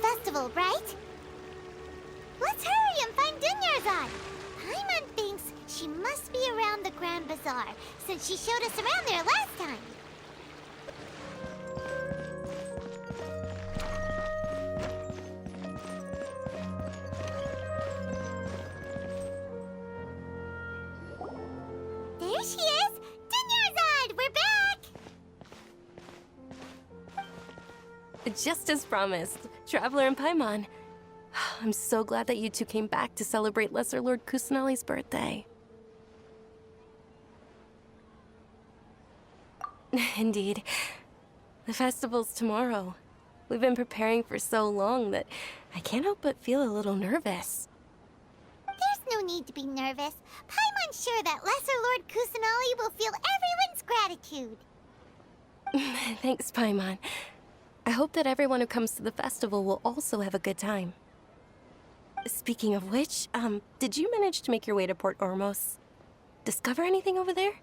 Festival, right? Let's hurry and find Dunyarzad. Paimon thinks she must be around the Grand Bazaar, since she showed us around there last time. There she is! Dunyarzad, we're back! Just as promised, Traveler and Paimon. I'm so glad that you two came back to celebrate Lesser Lord Kusanali's birthday. Indeed. The festival's tomorrow. We've been preparing for so long that I can't help but feel a little nervous. There's no need to be nervous. Paimon's sure that Lesser Lord Kusanali will feel everyone's gratitude. Thanks, Paimon. I hope that everyone who comes to the festival will also have a good time. Speaking of which, did you manage to make your way to Port Ormos? Discover anything over there?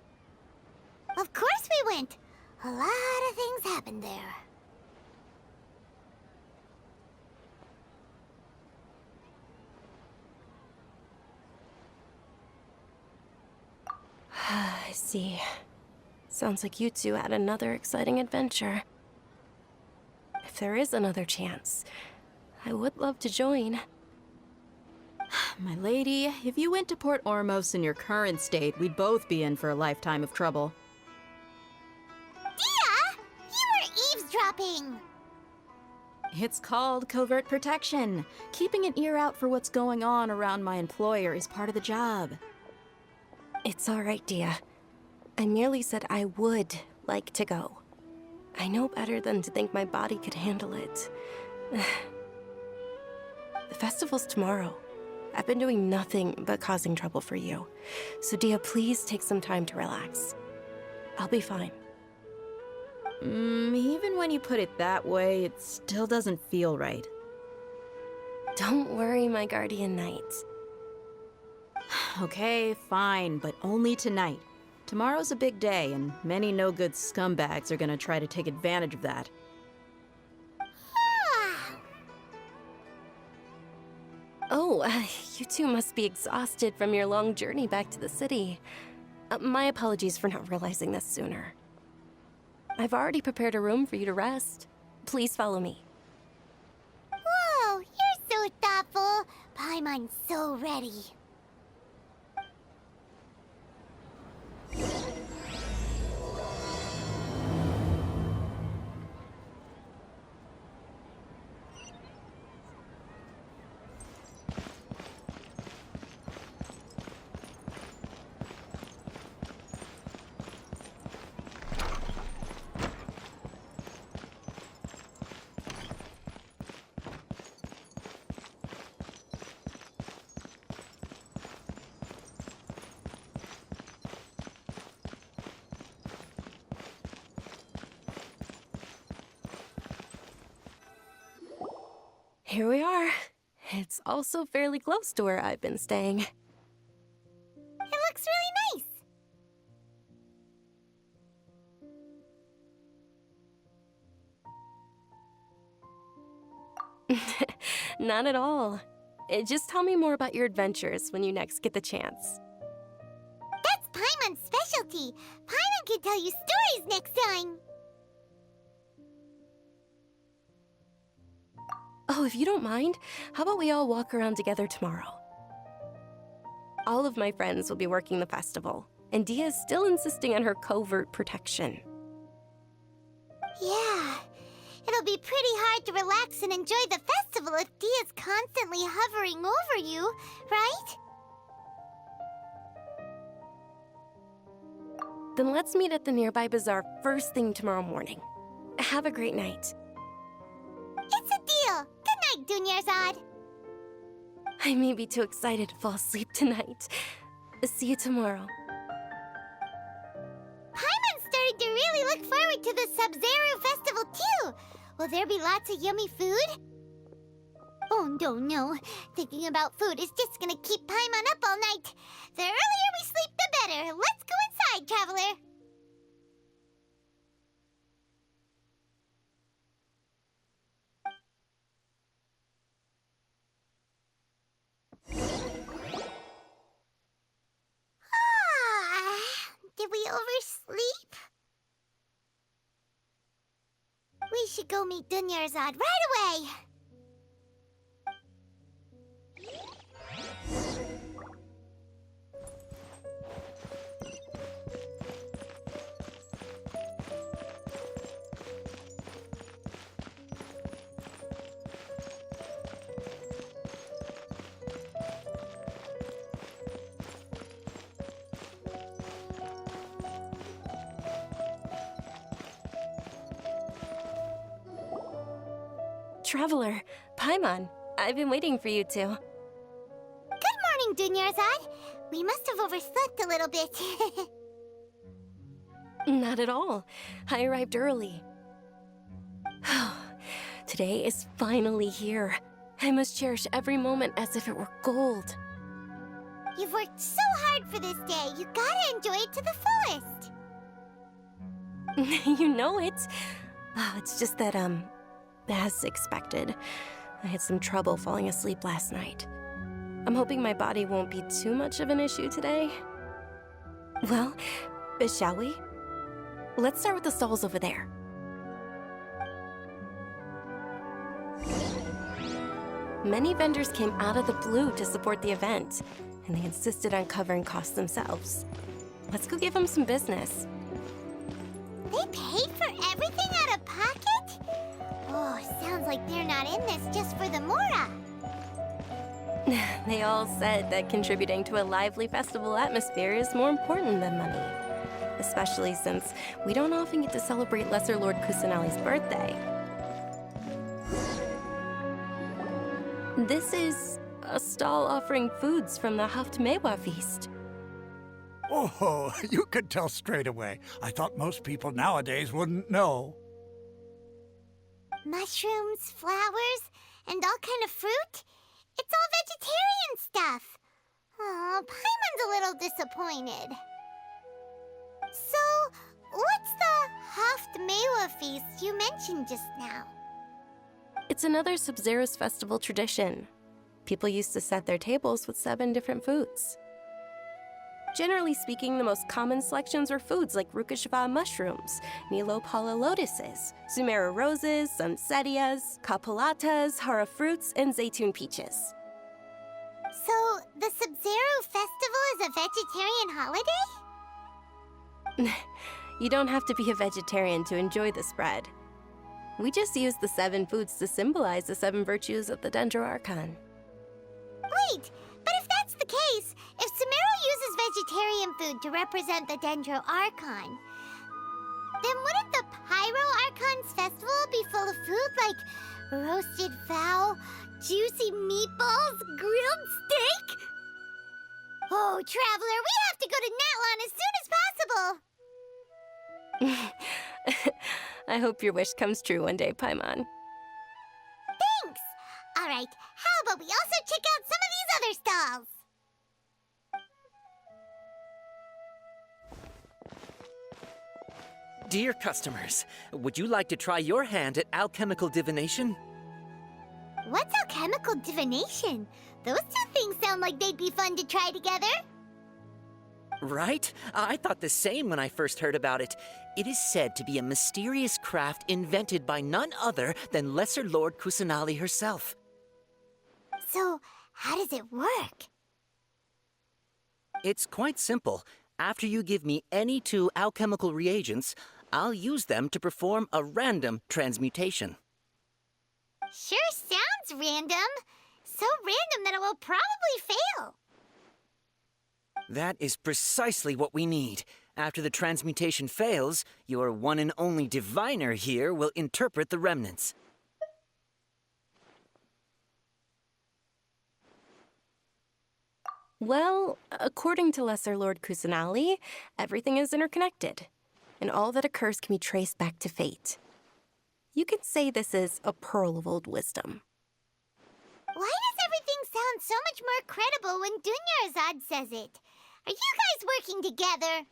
Of course we went. A lot of things happened there. I see. Sounds like you two had another exciting adventure. If there is another chance, I would love to join. My lady, if you went to Port Ormos in your current state, we'd both be in for a lifetime of trouble. Dia! You were eavesdropping! It's called covert protection. Keeping an ear out for what's going on around my employer is part of the job. It's all right, Dia. I merely said I would like to go. I know better than to think my body could handle it. The festival's tomorrow. I've been doing nothing but causing trouble for you. So Dia, please take some time to relax. I'll be fine. Even when you put it that way, it still doesn't feel right. Don't worry, my guardian knight. Okay, fine, but only tonight. Tomorrow's a big day, and many no-good scumbags are gonna try to take advantage of that. Oh, you two must be exhausted from your long journey back to the city. My apologies for not realizing this sooner. I've already prepared a room for you to rest. Please follow me. Whoa, you're so thoughtful. Paimon's so ready. Here we are. It's also fairly close to where I've been staying. It looks really nice. Not at all. Just tell me more about your adventures when you next get the chance. That's Paimon's specialty. Paimon can tell you stories next time. Oh, if you don't mind, how about we all walk around together tomorrow? All of my friends will be working the festival, and Dia is still insisting on her covert protection. Yeah, it'll be pretty hard to relax and enjoy the festival if Dia's constantly hovering over you, right? Then let's meet at the nearby bazaar first thing tomorrow morning. Have a great night. It's a deal. Good night, Dunyarzad. I may be too excited to fall asleep tonight. See you tomorrow. Paimon's starting to really look forward to the Sabzeruz Festival too. Will there be lots of yummy food? Oh, no. Thinking about food is just gonna keep Paimon up all night. The earlier we sleep, the better. Let's go inside, Traveler. sleep? We should go meet Dunyarzad right away! Traveler, Paimon, I've been waiting for you two. Good morning, Dunyarzad. We must have overslept a little bit. Not at all. I arrived early. Today is finally here. I must cherish every moment as if it were gold. You've worked so hard for this day. You gotta enjoy it to the fullest. You know it. It's just that, as expected, I had some trouble falling asleep last night. I'm hoping my body won't be too much of an issue today. Well, shall we? Let's start with the stalls over there. Many vendors came out of the blue to support the event, and they insisted on covering costs themselves. Let's go give them some business. They paid for everything out of pocket? Oh, sounds like they're not in this just for the Mora. They all said that contributing to a lively festival atmosphere is more important than money. Especially since we don't often get to celebrate Lesser Lord Kusanali's birthday. This is a stall offering foods from the Haftmewa feast. Oh, you could tell straight away. I thought most people nowadays wouldn't know. Mushrooms, flowers, and all kind of fruit? It's all vegetarian stuff. Oh, Paimon's a little disappointed. So, what's the Haftmewa feast you mentioned just now? It's another Sabzeruz Festival tradition. People used to set their tables with 7 different foods. Generally speaking, the most common selections were foods like Rukashva mushrooms, Nilopala lotuses, Sumeru roses, Sunsetias, Kapalatas, Hara fruits, and Zaytun peaches. So, the Sabzeruz Festival is a vegetarian holiday? You don't have to be a vegetarian to enjoy the spread. We just use the 7 foods to symbolize the 7 virtues of the Dendro Archon. Wait, but if that's the case, if Sumeru uses vegetarian food to represent the Dendro Archon, then wouldn't the Pyro Archon's festival be full of food like roasted fowl, juicy meatballs, grilled steak? Oh, Traveler, we have to go to Natlan as soon as possible! I hope your wish comes true one day, Paimon. Thanks! Alright, how about we also check out some of these other stalls? Dear customers, would you like to try your hand at alchemical divination? What's alchemical divination? Those two things sound like they'd be fun to try together. Right? I thought the same when I first heard about it. It is said to be a mysterious craft invented by none other than Lesser Lord Kusanali herself. So, how does it work? It's quite simple. After you give me any 2 alchemical reagents, I'll use them to perform a random transmutation. Sure sounds random. So random that it will probably fail. That is precisely what we need. After the transmutation fails, your one and only diviner here will interpret the remnants. Well, according to Lesser Lord Kusanali, everything is interconnected, and all that occurs can be traced back to fate. You could say this is a pearl of old wisdom. Why does everything sound so much more credible when Dunyarzad says it? Are you guys working together?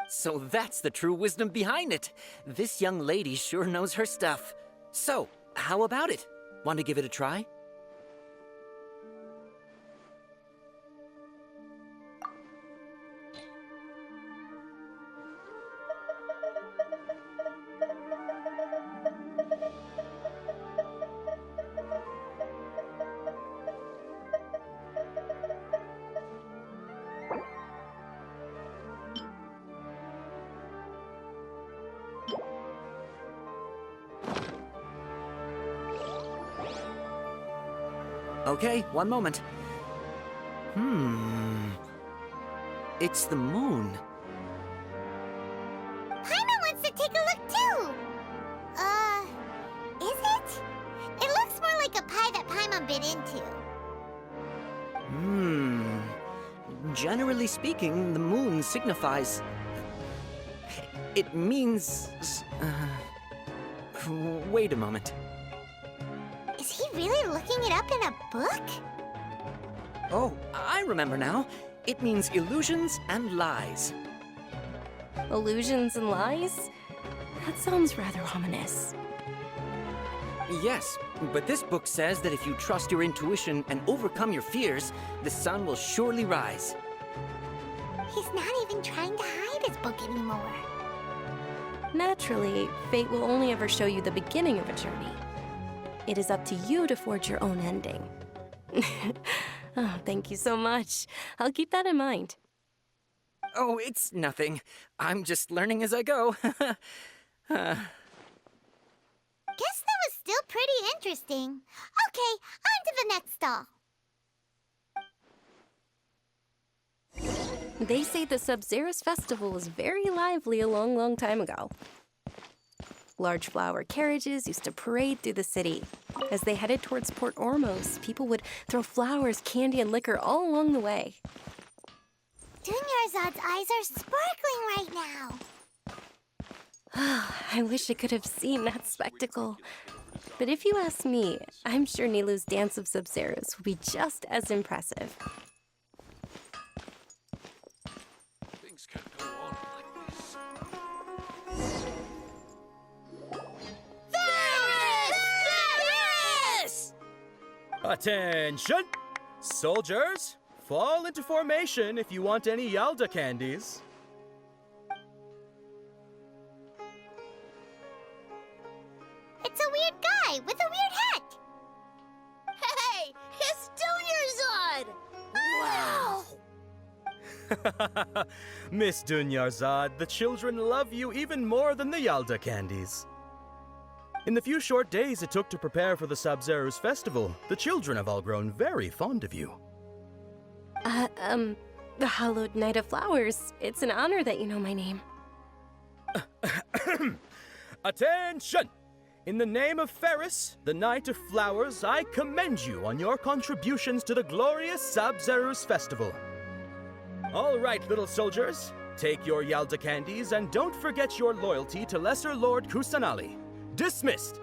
So that's the true wisdom behind it. This young lady sure knows her stuff. So, how about it? Want to give it a try? Okay, one moment. It's the moon. Paimon wants to take a look too! Is it? It looks more like a pie that Paimon bit into. Generally speaking, the moon signifies... It means... Wait a moment. Is he really looking it up in a book? Oh, I remember now. It means illusions and lies. Illusions and lies? That sounds rather ominous. Yes, but this book says that if you trust your intuition and overcome your fears, the sun will surely rise. He's not even trying to hide his book anymore. Naturally, fate will only ever show you the beginning of a journey. It is up to you to forge your own ending. Oh, thank you so much. I'll keep that in mind. Oh, it's nothing. I'm just learning as I go. Guess that was still pretty interesting. Okay, on to the next stall. They say the Sabzeruz Festival was very lively a long, long time ago. Large flower carriages used to parade through the city. As they headed towards Port Ormos, people would throw flowers, candy, and liquor all along the way. Dunyarzad's eyes are sparkling right now. I wish I could have seen that spectacle. But if you ask me, I'm sure Nilou's Dance of Sabzeruz will be just as impressive. Things can't go on like this. Attention! Soldiers, fall into formation if you want any Yalda candies. It's a weird guy with a weird hat. Hey, it's Dunyarzad! Wow! Miss Dunyarzad, the children love you even more than the Yalda candies. In the few short days it took to prepare for the Sabzeruz Festival, the children have all grown very fond of you. The Hallowed Night of Flowers. It's an honor that you know my name. Attention! In the name of Ferris, the Knight of Flowers, I commend you on your contributions to the glorious Sabzeruz Festival. All right, little soldiers, take your Yalda candies and don't forget your loyalty to Lesser Lord Kusanali. Dismissed!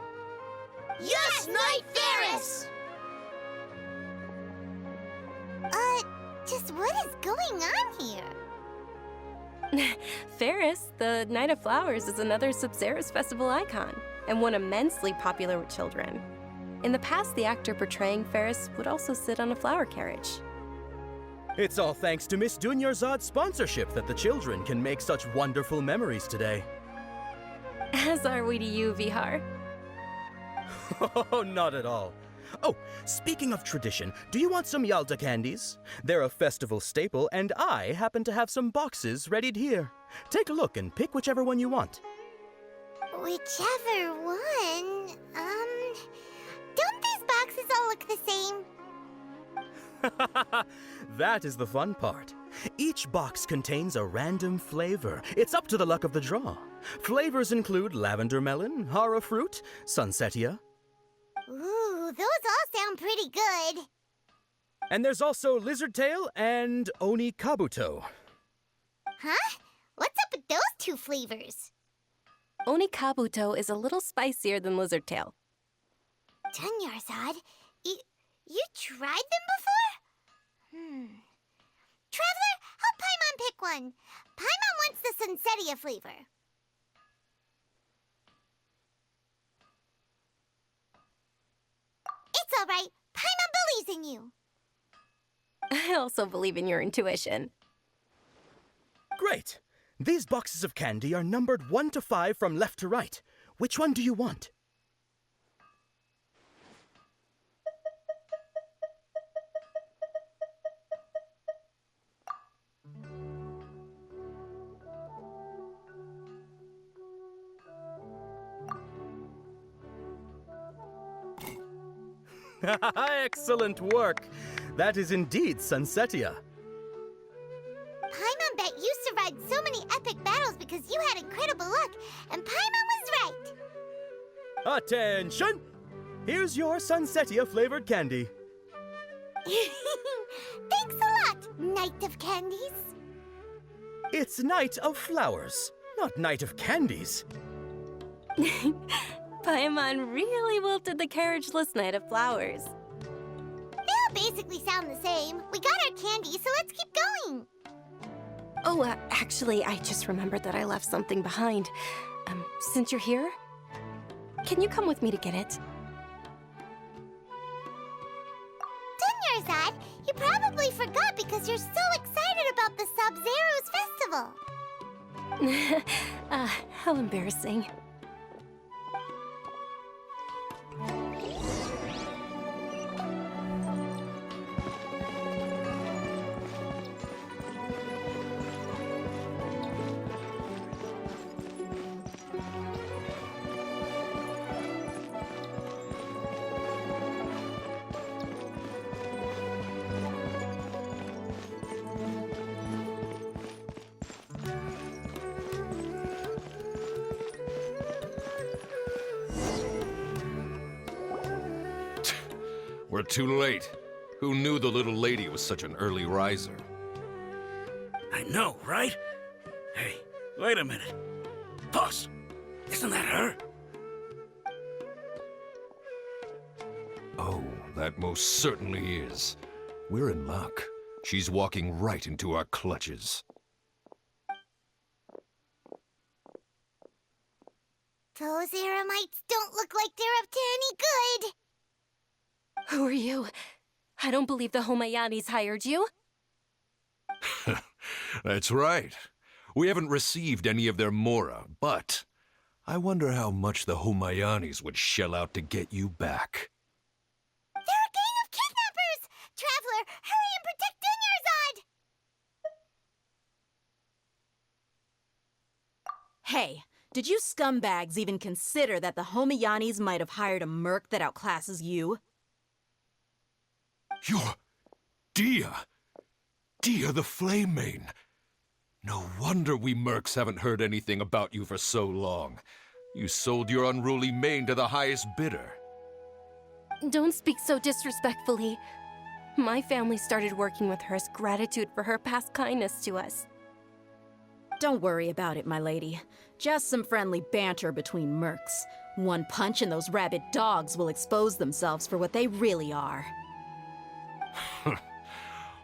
Yes, Knight Ferris! Just what is going on here? Ferris, the Night of Flowers, is another Sabzeruz Festival icon, and one immensely popular with children. In the past, the actor portraying Ferris would also sit on a flower carriage. It's all thanks to Miss Dunyarzad's sponsorship that the children can make such wonderful memories today. As are we to you, Vihar. Oh, not at all. Oh, speaking of tradition, do you want some Yalda candies? They're a festival staple, and I happen to have some boxes readied here. Take a look and pick whichever one you want. Whichever one, don't these boxes all look the same? That is the fun part. Each box contains a random flavor. It's up to the luck of the draw. Flavors include lavender melon, hara fruit, sunsetia. Ooh, those all sound pretty good. And there's also lizard tail and oni kabuto. Huh? What's up with those two flavors? Oni Kabuto is a little spicier than Lizard Tail. Dunyarzad, you tried them before? Traveler, help Paimon pick one. Paimon wants the sunsetia flavor. It's all right. Paimon believes in you. I also believe in your intuition. Great! These boxes of candy are numbered 1 to 5 from left to right. Which one do you want? Excellent work. That is indeed Sunsetia. Paimon bet you survived so many epic battles because you had incredible luck, and Paimon was right. Attention! Here's your Sunsetia flavored candy. Thanks a lot, Knight of Candies. It's Night of Flowers, not Night of Candies. Paimon really wilted the carriageless Knight of Flowers. They all basically sound the same. We got our candy, so let's keep going. Oh, actually, I just remembered that I left something behind. Since you're here, can you come with me to get it? Dunyarzad, you probably forgot because you're so excited about the Sabzeruz Festival. How embarrassing. We're too late. Who knew the little lady was such an early riser? I know, right? Hey, wait a minute. Boss, isn't that her? Oh, that most certainly is. We're in luck. She's walking right into our clutches. Those Eremites don't look like they're up to any good. Who are you? I don't believe the Homayanis hired you. That's right. We haven't received any of their mora, but I wonder how much the Homayanis would shell out to get you back. They're a gang of kidnappers! Traveler, hurry and protect Dunyarzad! Hey, did you scumbags even consider that the Homayanis might have hired a merc that outclasses you? You're Dia! Dia the Flame Mane! No wonder we mercs haven't heard anything about you for so long. You sold your unruly mane to the highest bidder. Don't speak so disrespectfully. My family started working with her as gratitude for her past kindness to us. Don't worry about it, my lady. Just some friendly banter between mercs. One punch and those rabid dogs will expose themselves for what they really are.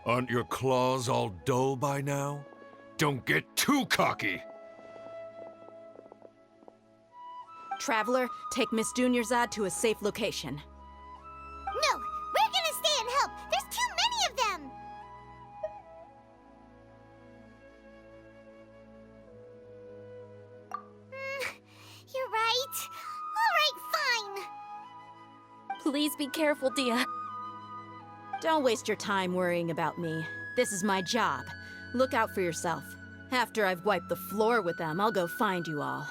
Aren't your claws all dull by now? Don't get too cocky! Traveler, take Miss Dunyarzad to a safe location. No, we're gonna stay and help. There's too many of them. You're right. All right, fine. Please be careful, Dia. Don't waste your time worrying about me. This is my job. Look out for yourself. After I've wiped the floor with them, I'll go find you all.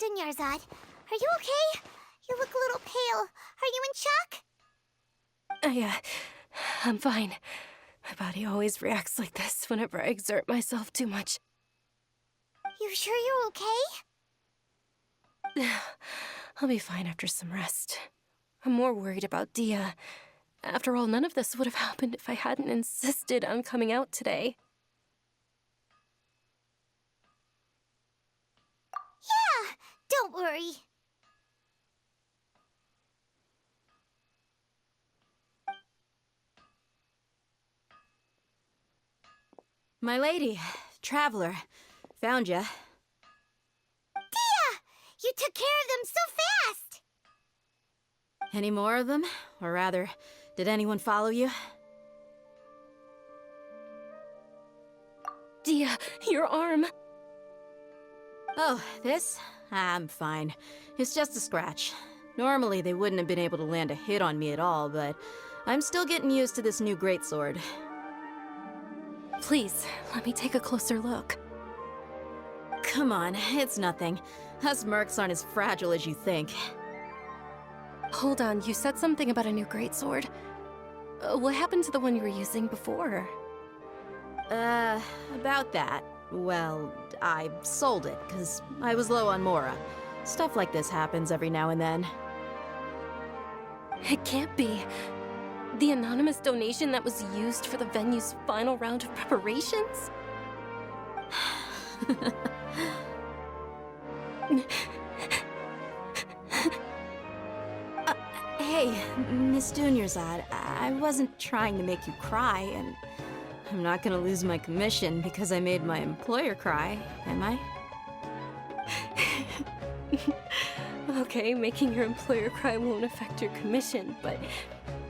Dunyarzad, are you okay? You look a little pale. Are you in shock? I'm fine. My body always reacts like this whenever I exert myself too much. You sure you're okay? I'll be fine after some rest. I'm more worried about Dia. After all, none of this would have happened if I hadn't insisted on coming out today. Yeah, don't worry. My lady, Traveler, found ya. Dia! You took care of them so fast! Any more of them? Or rather, did anyone follow you? Dia, your arm. Oh, this? I'm fine. It's just a scratch. Normally, they wouldn't have been able to land a hit on me at all, but I'm still getting used to this new greatsword. Please, let me take a closer look. Come on, it's nothing. Us mercs aren't as fragile as you think. Hold on, you said something about a new greatsword. What happened to the one you were using before? About that. Well, I sold it, because I was low on Mora. Stuff like this happens every now and then. It can't be. The anonymous donation that was used for the venue's final round of preparations? Hey, Miss Dunyarzad, I wasn't trying to make you cry, and I'm not gonna lose my commission because I made my employer cry, am I? Okay, making your employer cry won't affect your commission, but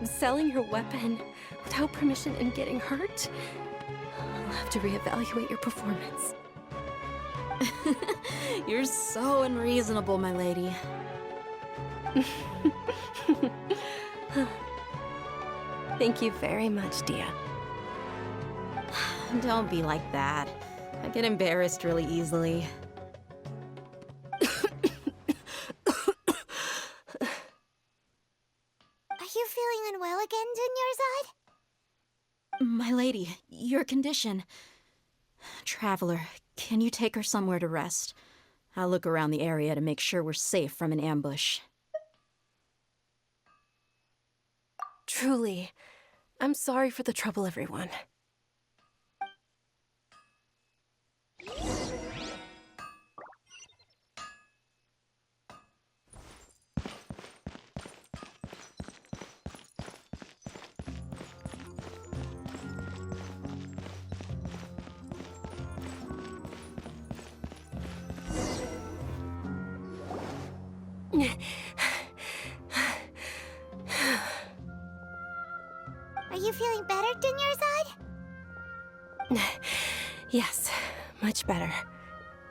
selling your weapon without permission and getting hurt? I'll have to reevaluate your performance. You're so unreasonable, my lady. Thank you very much, Dia. Don't be like that. I get embarrassed really easily. Are you feeling unwell again, Dunyarzad? My lady, your condition. Traveler, can you take her somewhere to rest? I'll look around the area to make sure we're safe from an ambush. Truly, I'm sorry for the trouble, everyone. Are you feeling better, Dunyarzad? Yes, much better.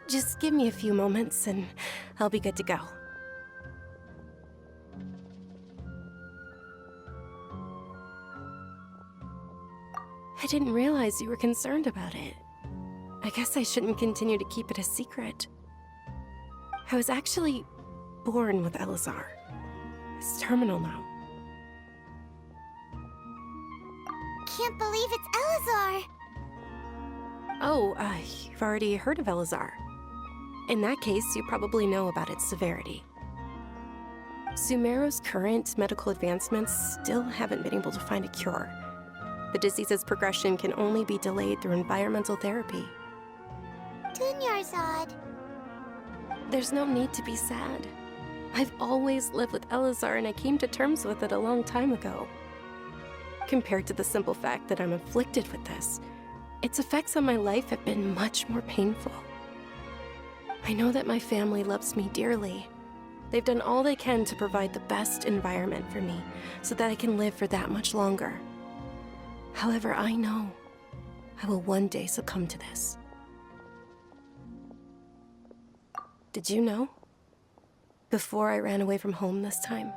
Just give me a few moments and I'll be good to go. I didn't realize you were concerned about it. I guess I shouldn't continue to keep it a secret. I was actually born with Elazar. It's terminal now. Can't believe it's Elazar! Oh, you've already heard of Elazar. In that case, you probably know about its severity. Sumeru's current medical advancements still haven't been able to find a cure. The disease's progression can only be delayed through environmental therapy. Dunyarzad. There's no need to be sad. I've always lived with Elazar and I came to terms with it a long time ago. Compared to the simple fact that I'm afflicted with this, its effects on my life have been much more painful. I know that my family loves me dearly. They've done all they can to provide the best environment for me so that I can live for that much longer. However, I know I will one day succumb to this. Did you know? Before I ran away from home this time,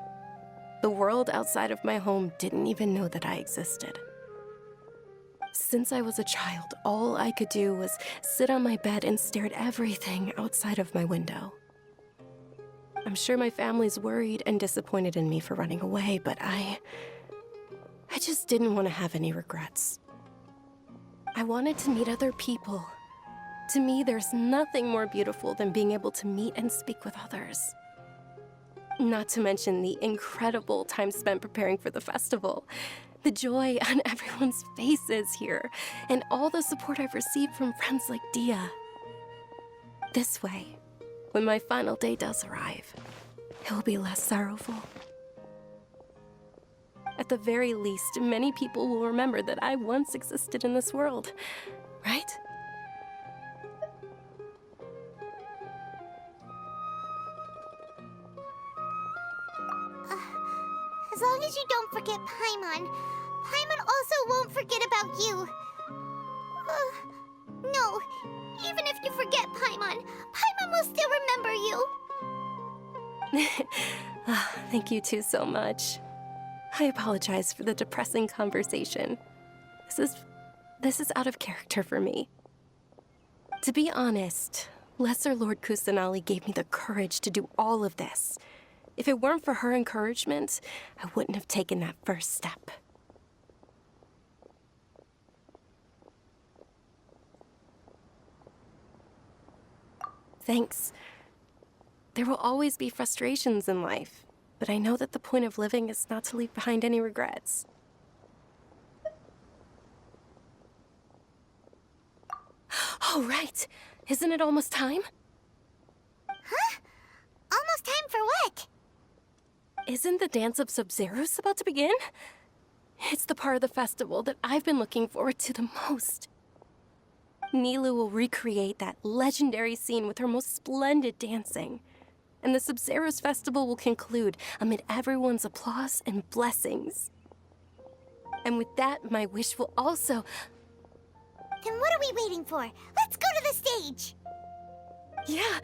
the world outside of my home didn't even know that I existed. Since I was a child, all I could do was sit on my bed and stare at everything outside of my window. I'm sure my family's worried and disappointed in me for running away, but I just didn't want to have any regrets. I wanted to meet other people. To me, there's nothing more beautiful than being able to meet and speak with others. Not to mention the incredible time spent preparing for the festival, the joy on everyone's faces here, and all the support I've received from friends like Dia. This way, when my final day does arrive, it will be less sorrowful. At the very least, many people will remember that I once existed in this world, right? As long as you don't forget Paimon, Paimon also won't forget about you. No, Even if you forget Paimon, Paimon will still remember you. Thank you two so much. I apologize for the depressing conversation. This is out of character for me. To be honest, Lesser Lord Kusanali gave me the courage to do all of this. If it weren't for her encouragement, I wouldn't have taken that first step. Thanks. There will always be frustrations in life, but I know that the point of living is not to leave behind any regrets. Oh, right. Isn't it almost time? Huh? Almost time for what? Isn't the Dance of Sabzeruz about to begin? It's the part of the festival that I've been looking forward to the most. Nilou will recreate that legendary scene with her most splendid dancing. And the Sabzeruz Festival will conclude amid everyone's applause and blessings. And with that, my wish will also... Then what are we waiting for? Let's go to the stage! Yeah,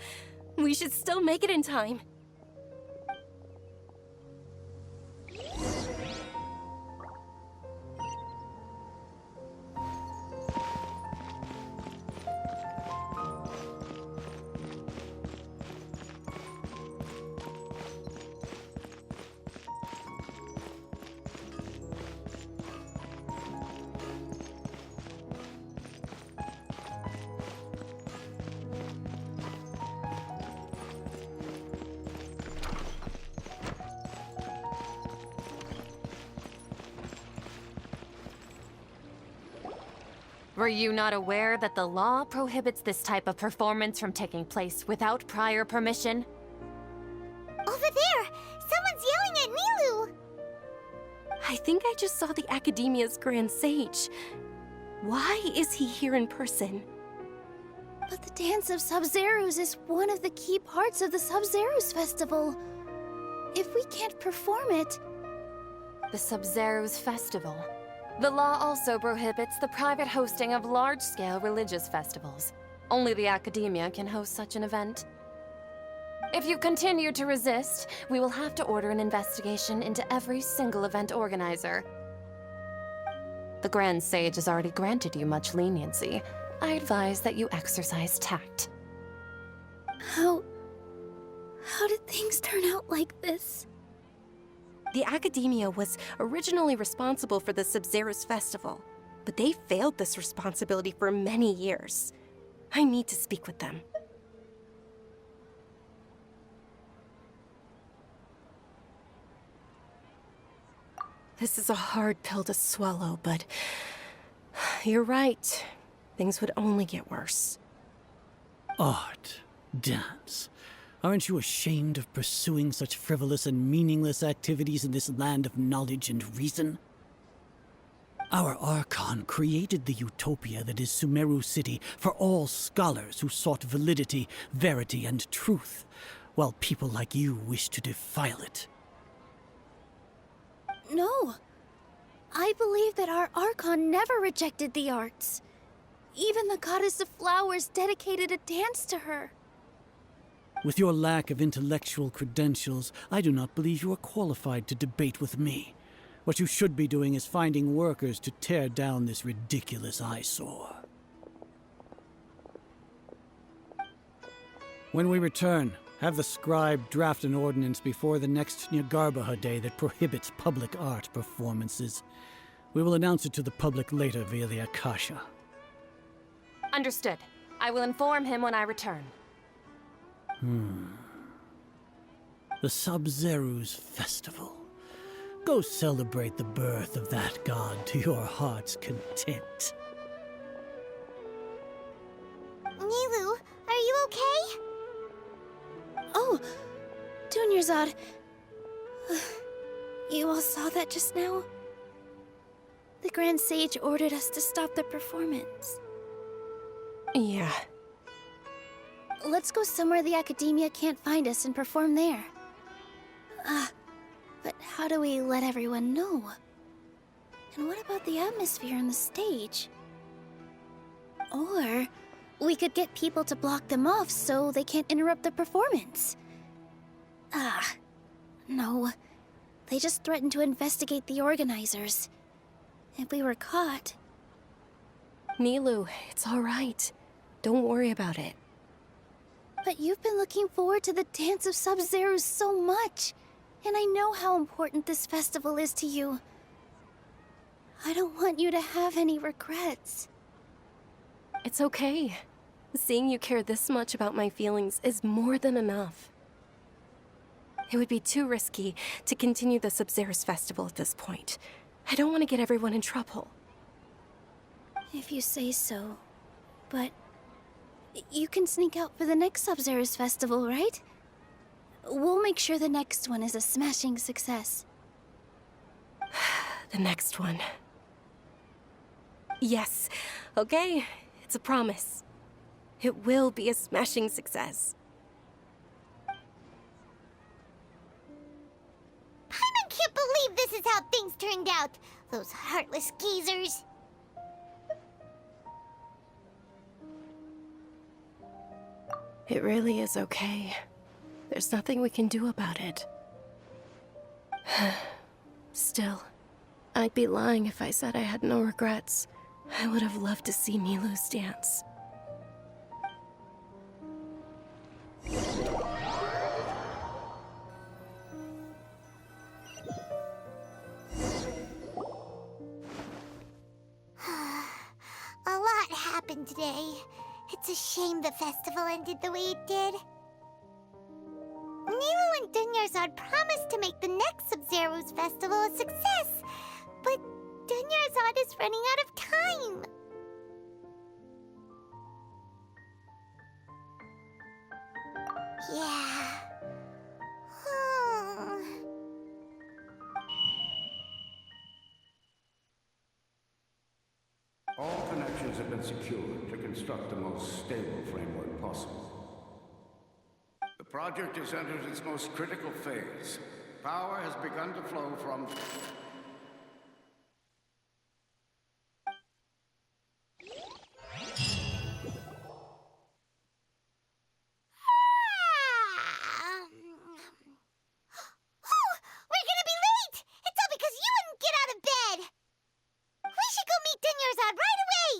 we should still make it in time. Were you not aware that the law prohibits this type of performance from taking place without prior permission? Over there! Someone's yelling at Nilou! I think I just saw the Academia's Grand Sage. Why is he here in person? But the Dance of Sabzeruz is one of the key parts of the Sabzeruz Festival. If we can't perform it... The Sabzeruz Festival. The law also prohibits the private hosting of large-scale religious festivals. Only the Academia can host such an event. If you continue to resist, we will have to order an investigation into every single event organizer. The Grand Sage has already granted you much leniency. I advise that you exercise tact. How did things turn out like this? The Academia was originally responsible for the Sabzeruz Festival, but they failed this responsibility for many years. I need to speak with them. This is a hard pill to swallow, but you're right. Things would only get worse. Art, dance. Aren't you ashamed of pursuing such frivolous and meaningless activities in this land of knowledge and reason? Our Archon created the utopia that is Sumeru City for all scholars who sought validity, verity, and truth, while people like you wish to defile it. No. I believe that our Archon never rejected the arts. Even the Goddess of Flowers dedicated a dance to her. With your lack of intellectual credentials, I do not believe you are qualified to debate with me. What you should be doing is finding workers to tear down this ridiculous eyesore. When we return, have the scribe draft an ordinance before the next Nyargarbaha Day that prohibits public art performances. We will announce it to the public later via the Akasha. Understood. I will inform him when I return. The Sabzeruz Festival. Go celebrate the birth of that god to your heart's content. Nilou, are you okay? Oh, Dunyarzad. You all saw that just now? The Grand Sage ordered us to stop the performance. Yeah. Let's go somewhere the Academia can't find us and perform there. But how do we let everyone know? And what about the atmosphere on the stage? Or We could get people to block them off so they can't interrupt the performance. No. They just threatened to investigate the organizers. If we were caught... Nilou, it's all right. Don't worry about it. But you've been looking forward to the Dance of Sabzeruz so much. And I know how important this festival is to you. I don't want you to have any regrets. It's okay. Seeing you care this much about my feelings is more than enough. It would be too risky to continue the Sabzeruz Festival at this point. I don't want to get everyone in trouble. If you say so. But... you can sneak out for the next Sabzeruz Festival, right? We'll make sure the next one is a smashing success. The next one. Yes. Okay. It's a promise. It will be a smashing success. Paimon can't believe this is how things turned out. Those heartless geezers. It really is okay. There's nothing we can do about it. Still, I'd be lying if I said I had no regrets. I would have loved to see Nilou's dance. A lot happened today. It's a shame the festival ended the way it did. Nilou and Dunyarzad promised to make the next Sabzeruz Festival a success, but Dunyarzad is running out of time. Yeah. All connections have been secured to construct the most stable framework possible. The project has entered its most critical phase. Power has begun to flow from... We're gonna be late! It's all because you wouldn't get out of bed! We should go meet Dunyarzad right away!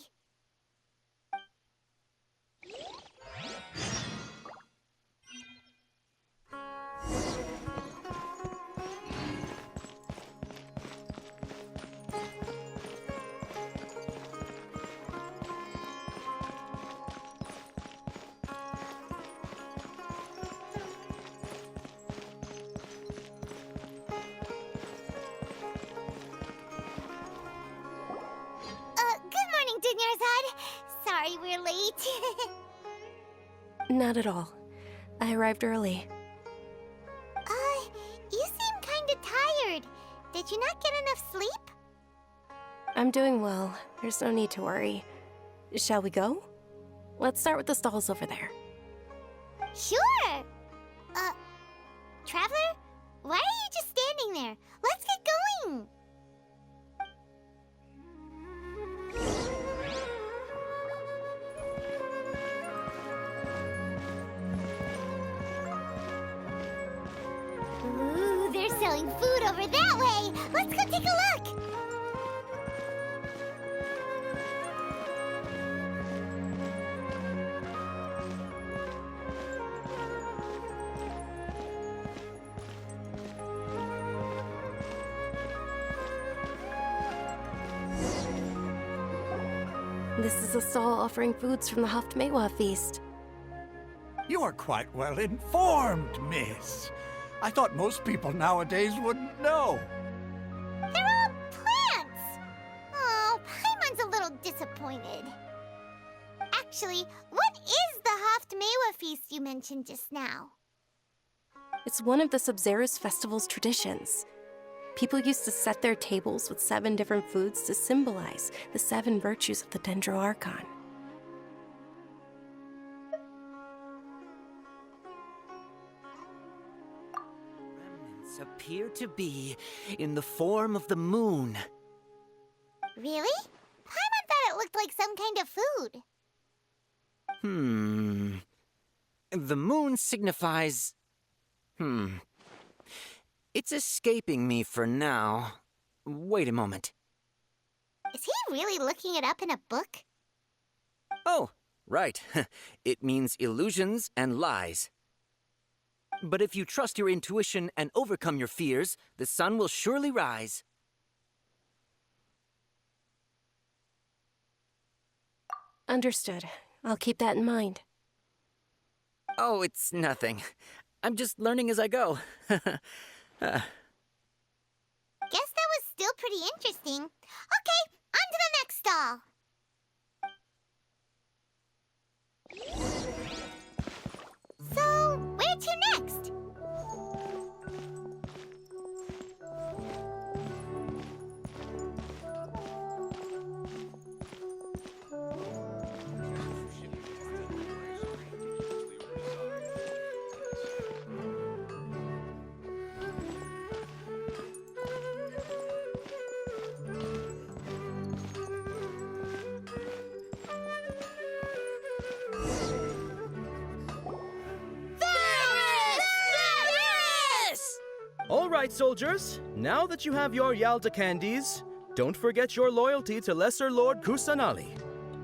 Good morning, Dunyarzad. Sorry we're late. Not at all. I arrived early. You seem kinda tired. Did you not get enough sleep? I'm doing well. There's no need to worry. Shall we go? Let's start with the stalls over there. Sure! Traveler? Why are you just standing there? Let's get going! Ooh, they're selling food over that way! Let's go take a look! This is a stall offering foods from the Haftmewa feast. You are quite well informed, miss. I thought most people nowadays wouldn't know. They're all plants! Oh, Paimon's a little disappointed. Actually, what is the Haftmewa feast you mentioned just now? It's one of the Sabzeruz Festival's traditions. People used to set their tables with 7 different foods to symbolize the 7 virtues of the Dendro Archon. Remnants appear to be in the form of the moon. Really? Paimon thought it looked like some kind of food. The moon signifies... It's escaping me for now. Wait a moment. Is he really looking it up in a book? Oh, right. It means illusions and lies. But if you trust your intuition and overcome your fears, the sun will surely rise. Understood. I'll keep that in mind. Oh, it's nothing. I'm just learning as I go. Guess that was still pretty interesting. Okay, on to the next stall. So, where to next? All right, soldiers. Now that you have your Yalda candies, don't forget your loyalty to Lesser Lord Kusanali.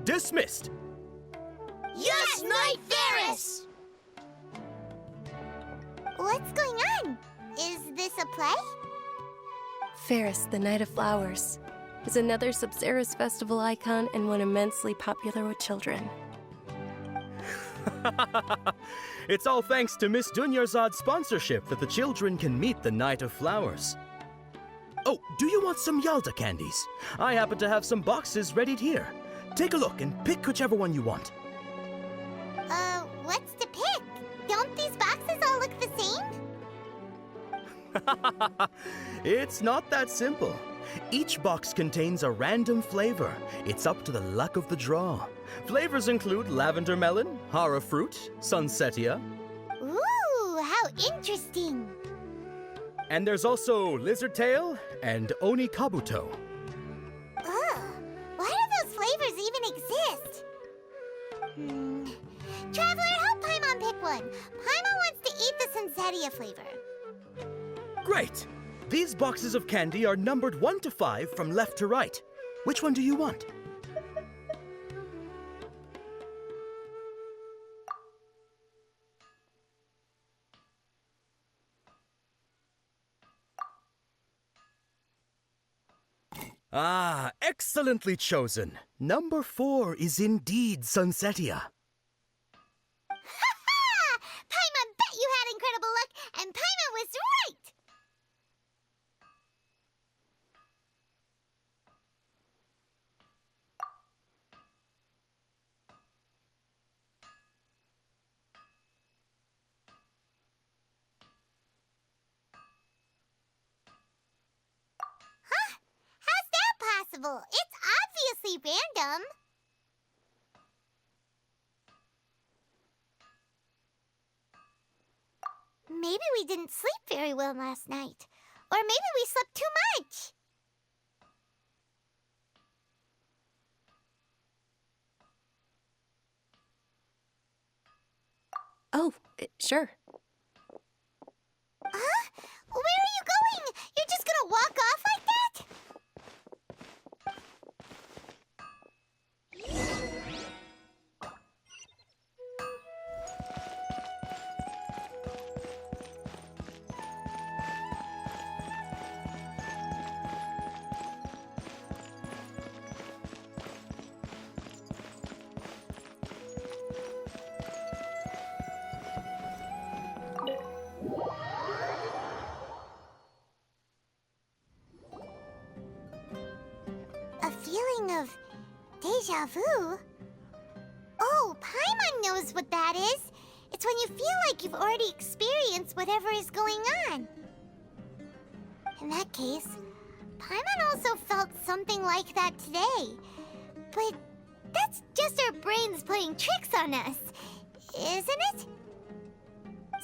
Dismissed. Yes, Knight Ferris! What's going on? Is this a play? Ferris, the Knight of Flowers, is another Sabzeruz Festival icon and one immensely popular with children. It's all thanks to Miss Dunyarzad's sponsorship that the children can meet the Knight of Flowers. Oh, do you want some Yalda candies? I happen to have some boxes readied here. Take a look and pick whichever one you want. What's to pick? Don't these boxes all look the same? It's not that simple. Each box contains a random flavor. It's up to the luck of the draw. Flavors include lavender melon, hara fruit, sunsetia. Ooh, how interesting. And there's also lizard tail and oni kabuto. Ugh, why do those flavors even exist? Traveler, help Paimon pick one. Paimon wants to eat the sunsetia flavor. Great! These boxes of candy are numbered 1 to 5 from left to right. Which one do you want? Ah, excellently chosen. Number 4 is indeed sunsetia. Ha-ha! Paimon bet you had incredible luck, and Paimon was right! Huh? How's that possible? It's obviously random. Maybe we didn't sleep very well last night. Or maybe we slept too much. Oh, sure. Huh? Where are you going? You're just gonna walk off like that? A feeling of deja vu? Oh, Paimon knows what that is. It's when you feel like you've already experienced whatever is going on. In that case, Paimon also felt something like that today. But that's just our brains playing tricks on us, isn't it?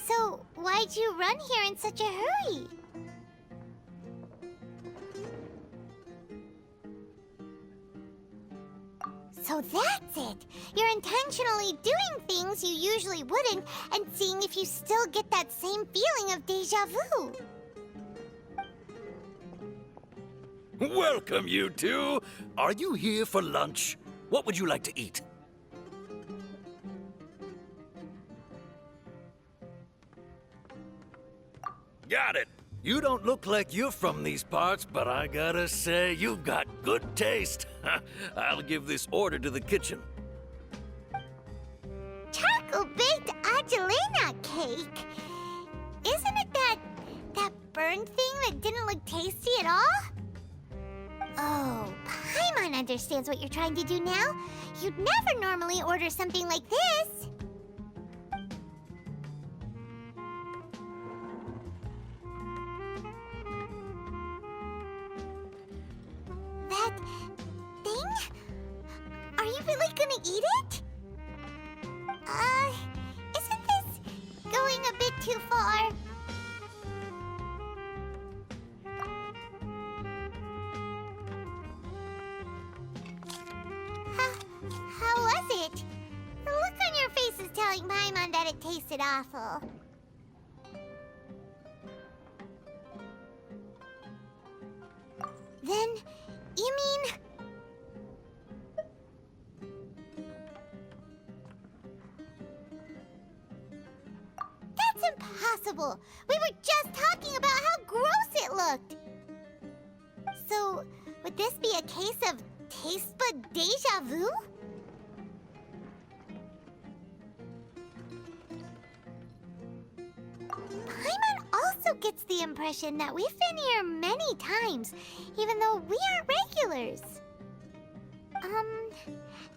So why'd you run here in such a hurry? So Oh, that's it! You're intentionally doing things you usually wouldn't and seeing if you still get that same feeling of deja vu. Welcome, you two. Are you here for lunch? What would you like to eat? Got it. You don't look like you're from these parts, but I gotta say, you've got good taste. I'll give this order to the kitchen. Charcoal-baked Angelina cake? Isn't it that burned thing that didn't look tasty at all? Oh, Paimon understands what you're trying to do now. You'd never normally order something like this. That thing? Are you really gonna eat it? Isn't this going a bit too far? How was it? The look on your face is telling Paimon that it tasted awful. Then, you mean... That's impossible! We were just talking about how gross it looked! So, would this be a case of taste bud deja vu? Paimon also gets the impression that we've been here many times, even though we aren't regulars.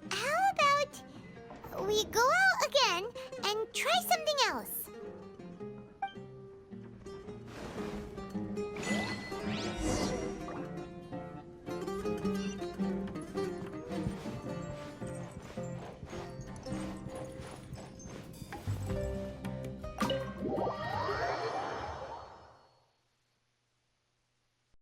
How about we go out again and try something else?